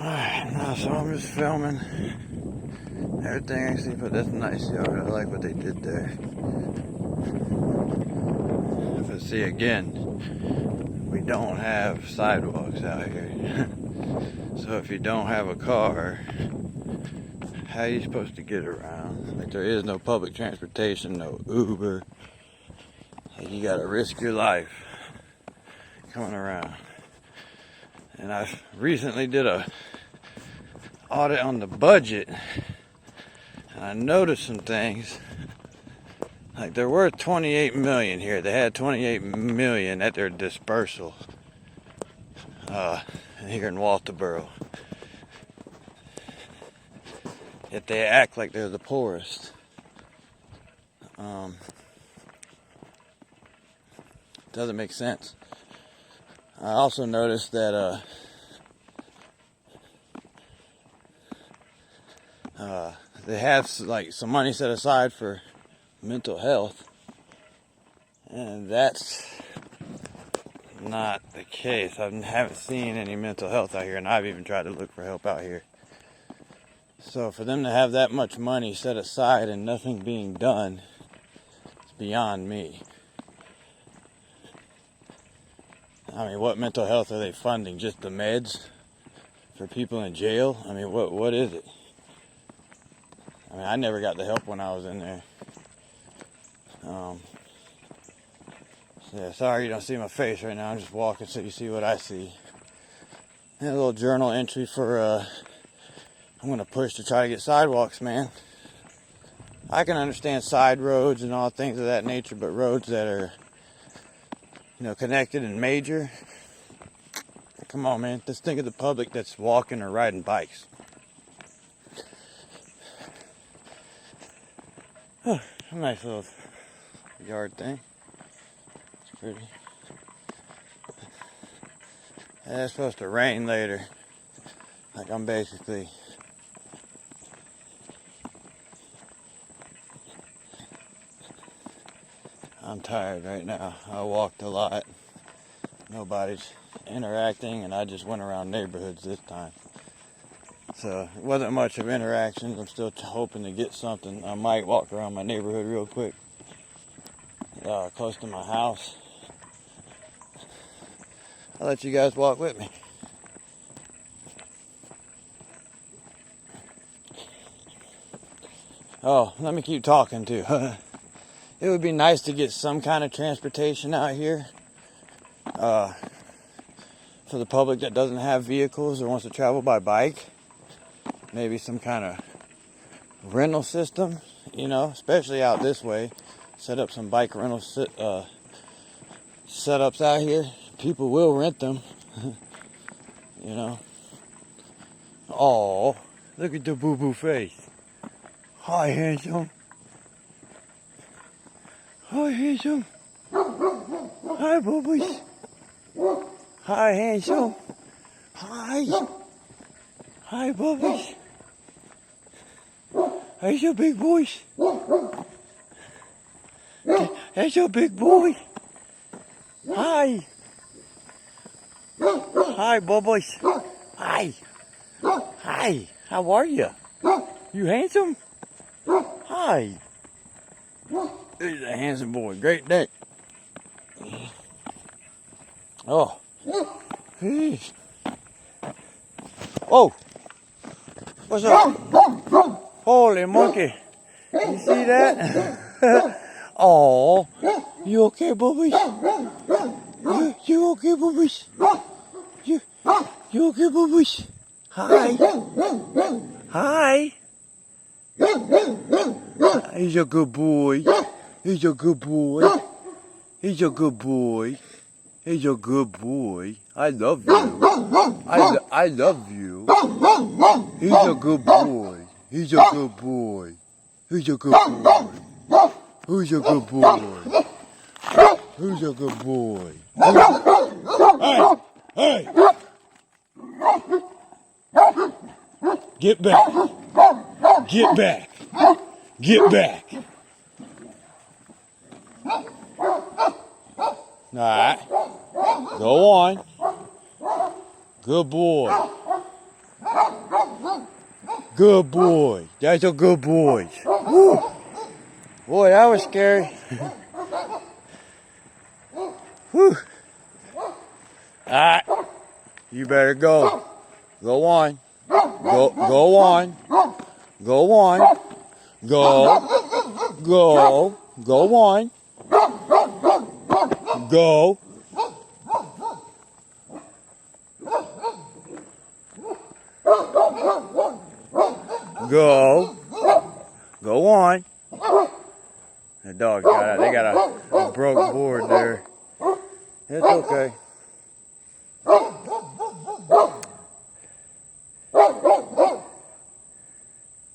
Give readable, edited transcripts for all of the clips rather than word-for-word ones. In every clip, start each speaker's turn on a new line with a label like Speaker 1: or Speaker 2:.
Speaker 1: Alright, now so I'm just filming everything actually, but that's a nice yard. I like what they did there. But see, again, we don't have sidewalks out here. So if you don't have a car, how are you supposed to get around? Like, there is no public transportation, no Uber. Like, you gotta risk your life coming around. And I recently did a audit on the budget, and I noticed some things. Like, they're worth $28 million here. They had $28 million at their dispersal here in Walterboro. Yet they act like they're the poorest. Doesn't make sense. I also noticed that they have like some money set aside for mental health, and that's not the case. I haven't seen any mental health out here, and I've even tried to look for help out here. So for them to have that much money set aside and nothing being done, it's beyond me. I mean, what mental health are they funding? Just the meds for people in jail? I mean, what is it? I mean, I never got the help when I was in there. Yeah, sorry you don't see my face right now. I'm just walking so you see what I see. And a little journal entry for, I'm going to push to try to get sidewalks, man. I can understand side roads and all things of that nature, but roads that are, connected and major. Come on, man. Just think of the public that's walking or riding bikes. Oh, a nice little yard thing. It's pretty. Yeah, it's supposed to rain later. Like, I'm tired right now. I walked a lot. Nobody's interacting, and I just went around neighborhoods this time. So it wasn't much of interactions. I'm still hoping to get something. I might walk around my neighborhood real quick, close to my house. I'll let you guys walk with me. Oh, let me keep talking too. It would be nice to get some kind of transportation out here for the public that doesn't have vehicles or wants to travel by bike. Maybe some kind of rental system, especially out this way. Set up some bike rental setups out here. People will rent them, Oh, look at the boo-boo face. Hi, handsome. Hi, handsome. Hi, boobies. Hi, handsome. Hi. Hi, boobies. That's your big boys. That's your big boy. Hi. Hi, bubbles. Hi. Hi. How are you? You handsome? Hi. He's a handsome boy. Great day. Oh. Jeez. Oh. What's up? Holy monkey. You see that? Oh. You okay, bubbies? You okay, bubbies? You okay, bubbies? Hi. Hi. He's a good boy. He's a good boy. He's a good boy. He's a good boy. I love you. I love you. He's a good boy. He's a good boy. He's a good boy. Who's a good boy? Who's a good boy? Hey! Get back! Get back! Get back! Alright. Go on. Good boy. Good boy. That's a good boy. Woo. Boy, that was scary. Whew. Alright. You better go. Go on. Go on. Go on. Go. Go on. Go. Go. Go on. The dog they got a broke board there. It's okay.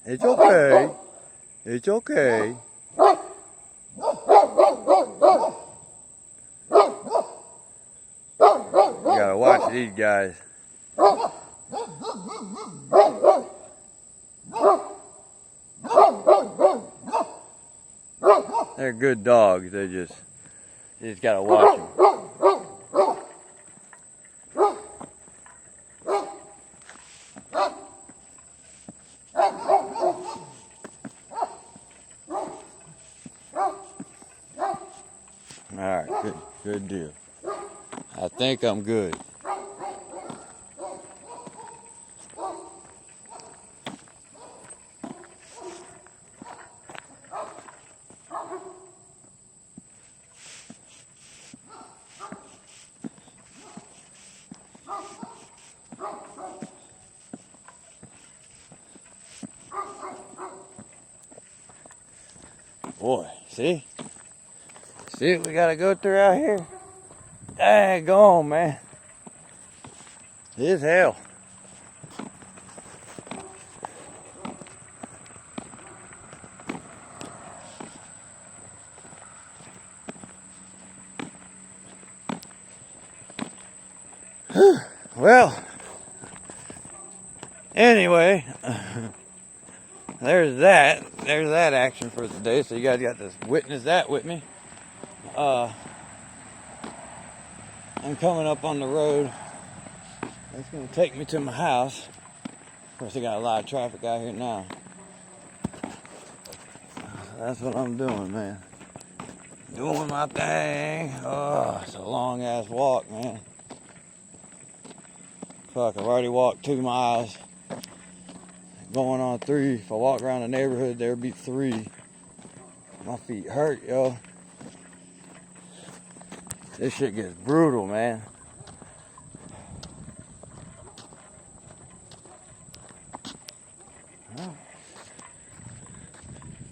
Speaker 1: It's okay. It's okay. You gotta watch these guys. They're good dogs. You just gotta watch them. All right, good deal. I think I'm good. Boy, see what we gotta go through out here? Daggone, man. It's hell. Well, anyway, there's that action for today. So you guys got to witness that with me. I'm coming up on the road. It's going to take me to my house. Of course, I got a lot of traffic out here now. That's what I'm doing, man. Doing my thing. Oh, it's a long ass walk, man. Fuck, I've already walked 2 miles. Going on 3. If I walk around the neighborhood, there'd be 3. My feet hurt, yo. This shit gets brutal, man.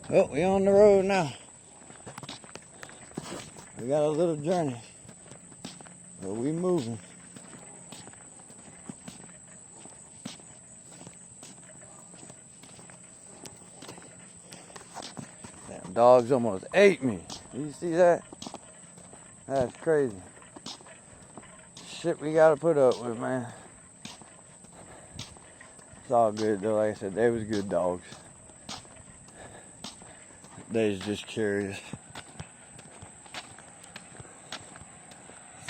Speaker 1: Well, we on the road now. We got a little journey, but we moving. That dog's almost ate me. You see that? That's crazy. Shit we gotta put up with, man. It's all good though. Like I said, they was good dogs. They was just curious.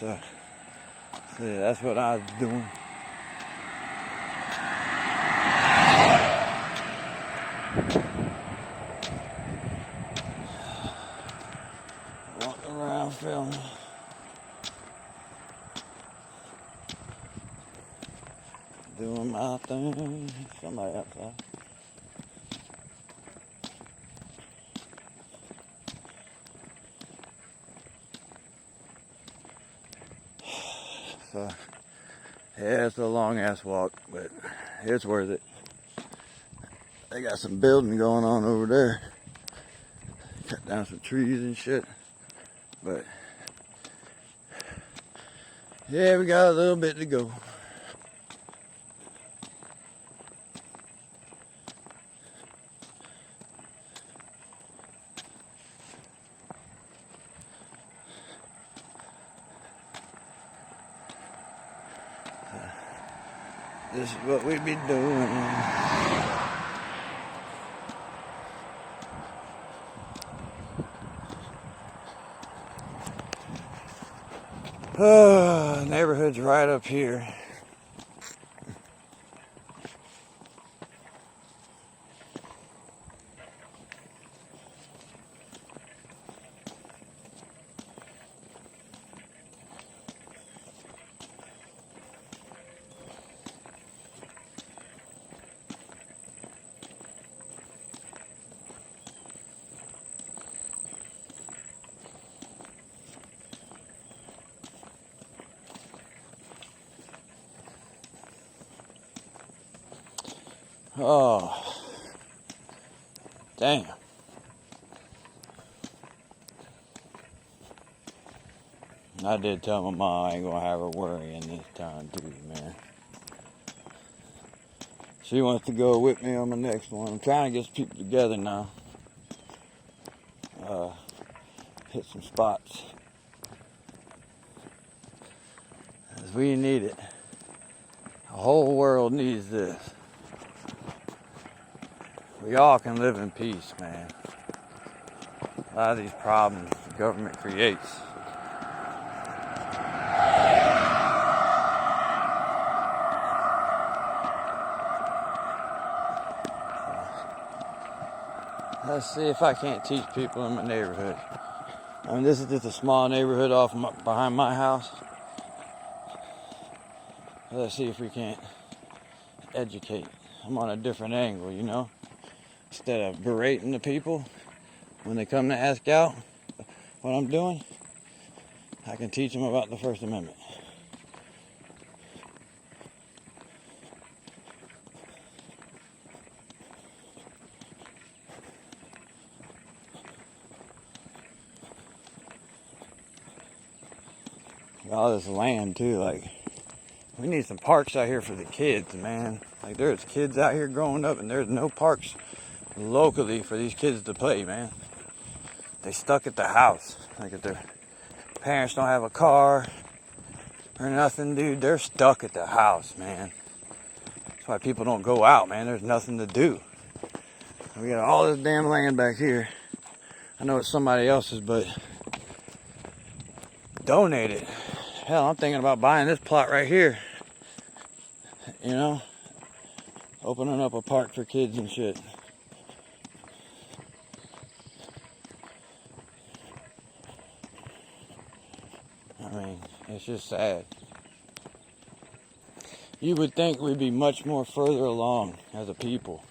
Speaker 1: So yeah, that's what I was doing. Walking around filming. Doing my thing. Somebody outside. So, yeah, it's a long ass walk, but it's worth it. They got some building going on over there. Cut down some trees and shit. But, yeah, we got a little bit to go. This is what we be doing. Neighborhood's right up here. Oh, damn. I did tell my mom I ain't gonna have her worrying this time too, man. She wants to go with me on the next one. I'm trying to get some people together now. Hit some spots. As we need it. The whole world needs this. We all can live in peace, man. A lot of these problems the government creates. Let's see if I can't teach people in my neighborhood. I mean, this is just a small neighborhood behind my house. Let's see if we can't educate. I'm on a different angle, you know? Instead of berating the people when they come to ask out what I'm doing, I can teach them about the First Amendment. All this land too, like we need some parks out here for the kids, man. Like there's kids out here growing up and there's no parks locally for these kids to play, man. They stuck at the house. Like if their parents don't have a car or nothing, dude, they're stuck at the house, man. That's why people don't go out, man. There's nothing to do. We got all this damn land back here. I know it's somebody else's, but donate it. Hell, I'm thinking about buying this plot right here. You know? Opening up a park for kids and shit. I mean, it's just sad. You would think we'd be much more further along as a people.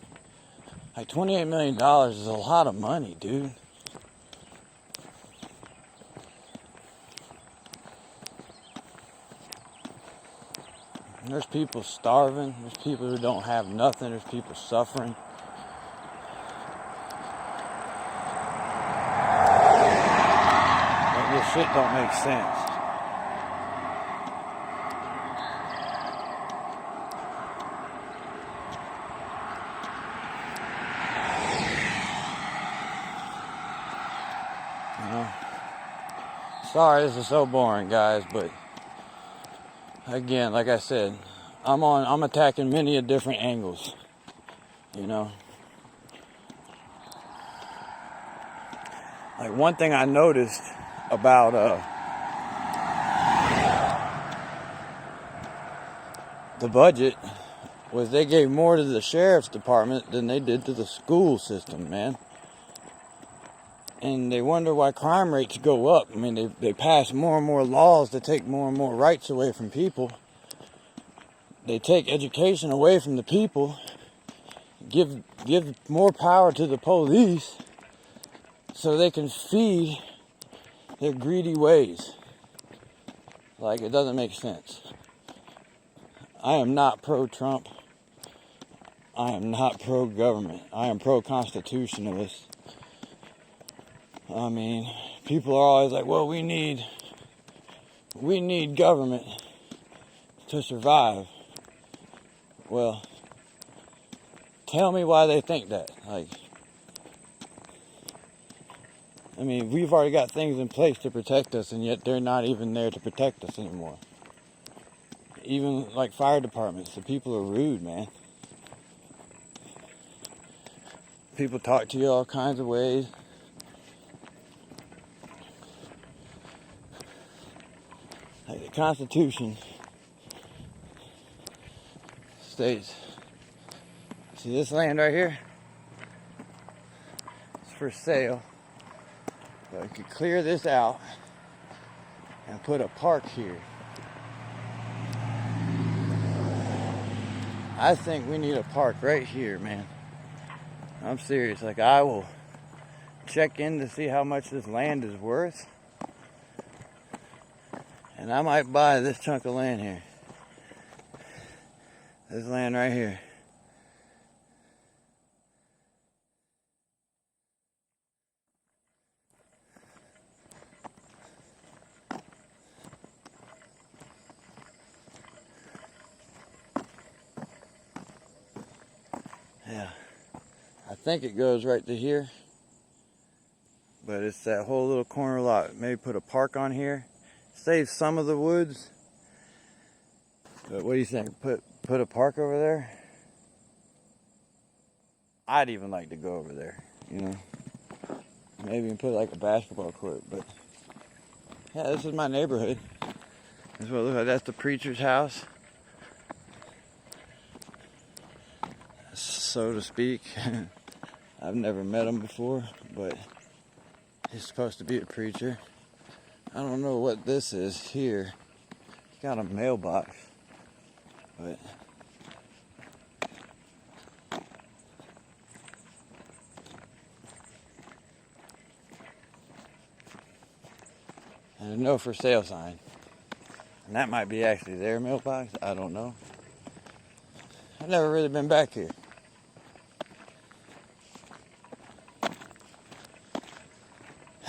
Speaker 1: Like $28 million is a lot of money, dude. There's people starving. There's people who don't have nothing. There's people suffering. Like, this shit don't make sense. You know? Sorry, this is so boring, guys, but again, like I said, I'm attacking many different angles, you know. Like one thing I noticed about the budget was they gave more to the sheriff's department than they did to the school system, man. And they wonder why crime rates go up. I mean, they pass more and more laws to take more and more rights away from people. They take education away from the people, give more power to the police so they can feed their greedy ways. Like, it doesn't make sense. I am not pro-Trump. I am not pro-government. I am pro-constitutionalist. I mean, people are always like, well, we need government to survive. Well, tell me why they think that. Like, I mean, we've already got things in place to protect us, and yet they're not even there to protect us anymore. Even like fire departments, the people are rude, man. People talk to you all kinds of ways. Like the Constitution states, see this land right here? It's for sale. But I could clear this out and put a park here. I think we need a park right here, man. I'm serious. Like, I will check in to see how much this land is worth. And I might buy this chunk of land here. This land right here. Yeah, I think it goes right to here, but it's that whole little corner lot. Maybe put a park on here, save some of the woods. But what do you think? Put a park over there? I'd even like to go over there, you know. Maybe even put like a basketball court, but yeah, this is my neighborhood. That's what it looks like. That's the preacher's house, so to speak. I've never met him before, but he's supposed to be a preacher. I don't know what this is here. He's got a mailbox, but there's no for sale sign. And that might be actually their mailbox. I don't know. I've never really been back here.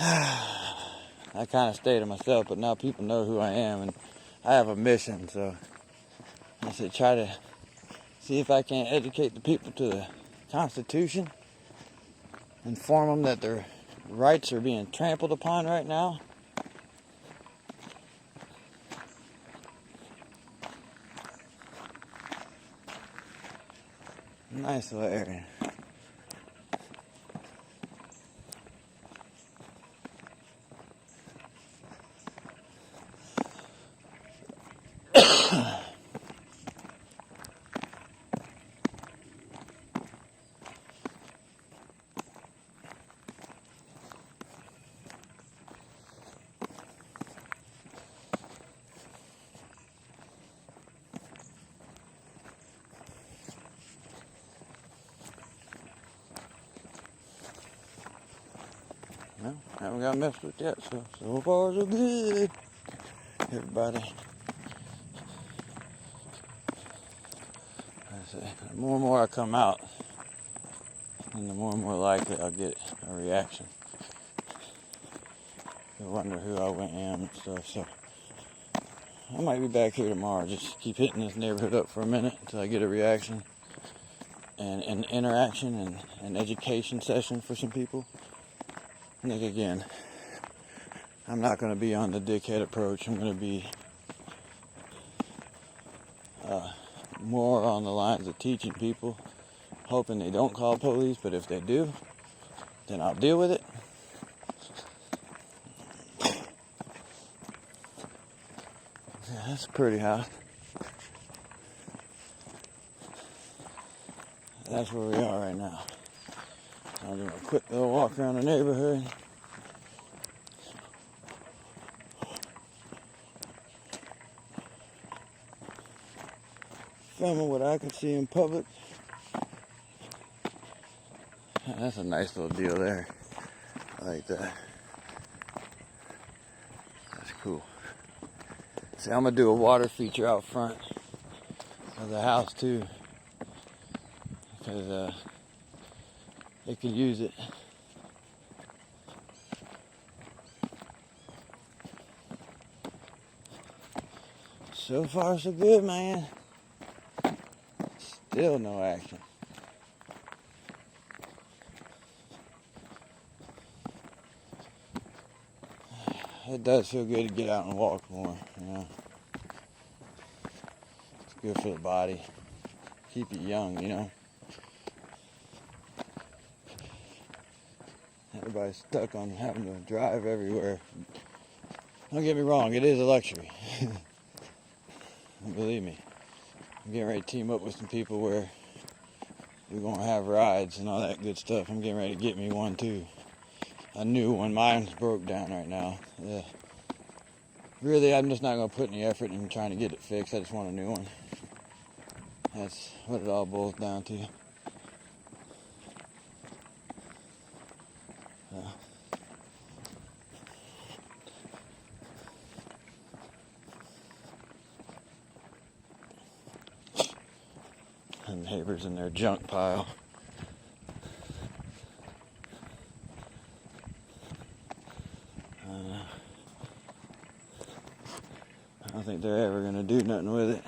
Speaker 1: I kind of stay to myself, but now people know who I am, and I have a mission, so I should try to see if I can educate the people to the Constitution, inform them that their rights are being trampled upon right now. Nice little area. No, haven't got messed with yet, so far so good. Everybody. I say, the more and more I come out, and the more and more likely I'll get a reaction. You'll wonder who I am and stuff, so I might be back here tomorrow. Just keep hitting this neighborhood up for a minute until I get a reaction and an interaction and an education session for some people. And then again, I'm not going to be on the dickhead approach. I'm going to be more on the lines of teaching people, hoping they don't call police, but if they do, then I'll deal with it. Yeah, that's a pretty house. That's where we are right now. I'm doing a quick little walk around the neighborhood. Filming what I can see in public. That's a nice little deal there. I like that. That's cool. See, I'm gonna do a water feature out front of the house too, because they could use it. So far so good, man. Still no action. It does feel good to get out and walk more, you know. It's good for the body. Keep it young, you know. Everybody's stuck on having to drive everywhere. Don't get me wrong, it is a luxury. Believe me. I'm getting ready to team up with some people where we're going to have rides and all that good stuff. I'm getting ready to get me one too. A new one. Mine's broke down right now. Yeah. Really, I'm just not going to put any effort in trying to get it fixed. I just want a new one. That's what it all boils down to. And neighbors in their junk pile. I don't think they're ever going to do nothing with it.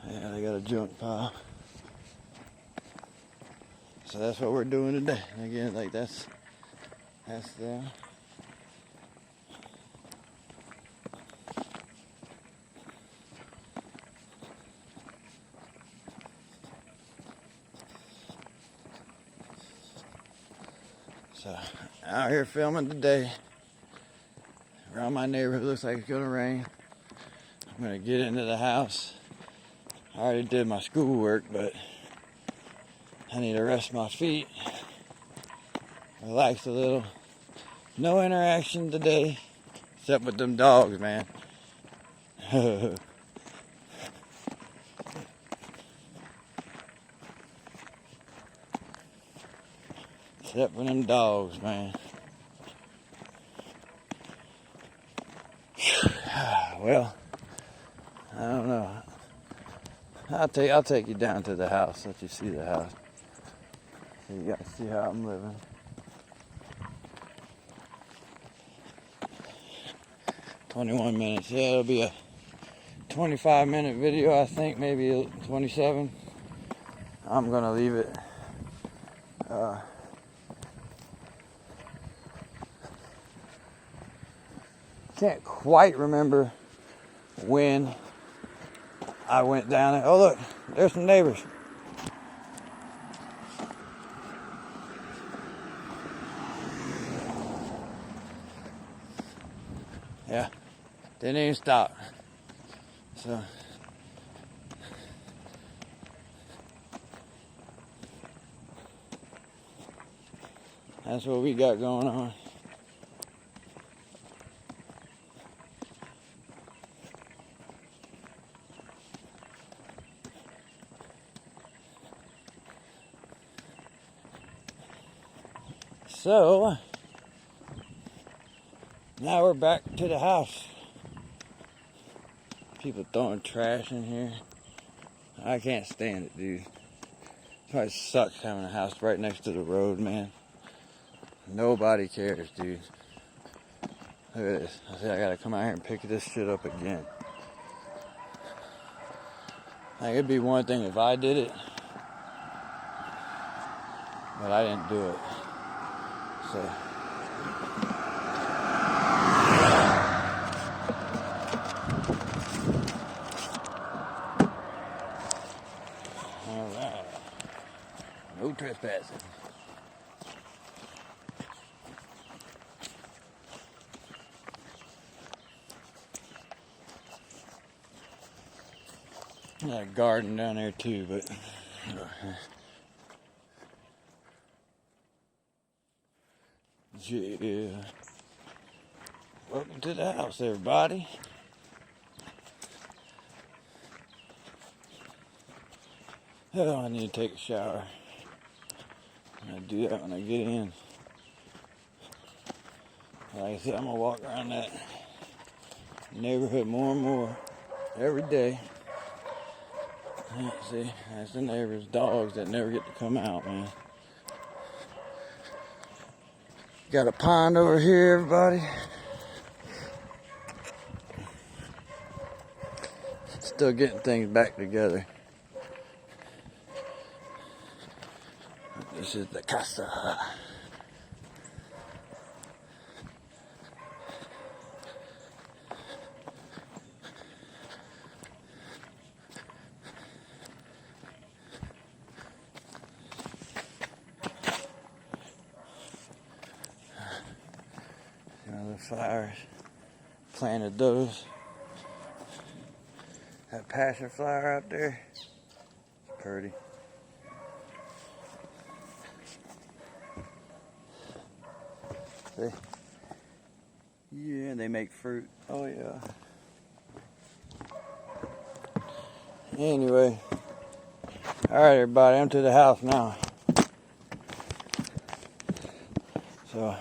Speaker 1: Yeah, they got a junk pile. So that's what we're doing today. And again, like that's them. So out here filming today. Around my neighborhood, looks like it's gonna rain. I'm gonna get into the house. I already did my schoolwork, but I need to rest my feet, relax a little. No interaction today, except with them dogs, man. Except for them dogs, man. Well, I don't know. I'll take you down to the house, let you see the house. So you guys see how I'm living. "21 minutes. Yeah, it'll be a 25-minute video, I think, maybe 27. I'm gonna leave it. Can't quite remember when I went down there. Oh look, there's some neighbors. Yeah, didn't even stop. So that's what we got going on. So now we're back to the house. People throwing trash in here. I can't stand it, dude. It probably sucks having a house right next to the road, man. Nobody cares, dude. Look at this. I said I gotta come out here and pick this shit up again. Like, it'd be one thing if I did it, but I didn't do it. So all right. No trespassing. Got a garden down there too, but yeah. Welcome to the house, everybody. Oh, I need to take a shower. I do that when I get in. Like I said, I'm gonna walk around that neighborhood more and more every day. See, that's the neighbors' dogs that never get to come out, man. Got a pond over here, everybody. Still getting things back together. This is the casa. The flowers, planted those. That passion flower out there, it's pretty. See? Yeah, they make fruit. Oh yeah. Anyway, all right, everybody, I'm to the house now. So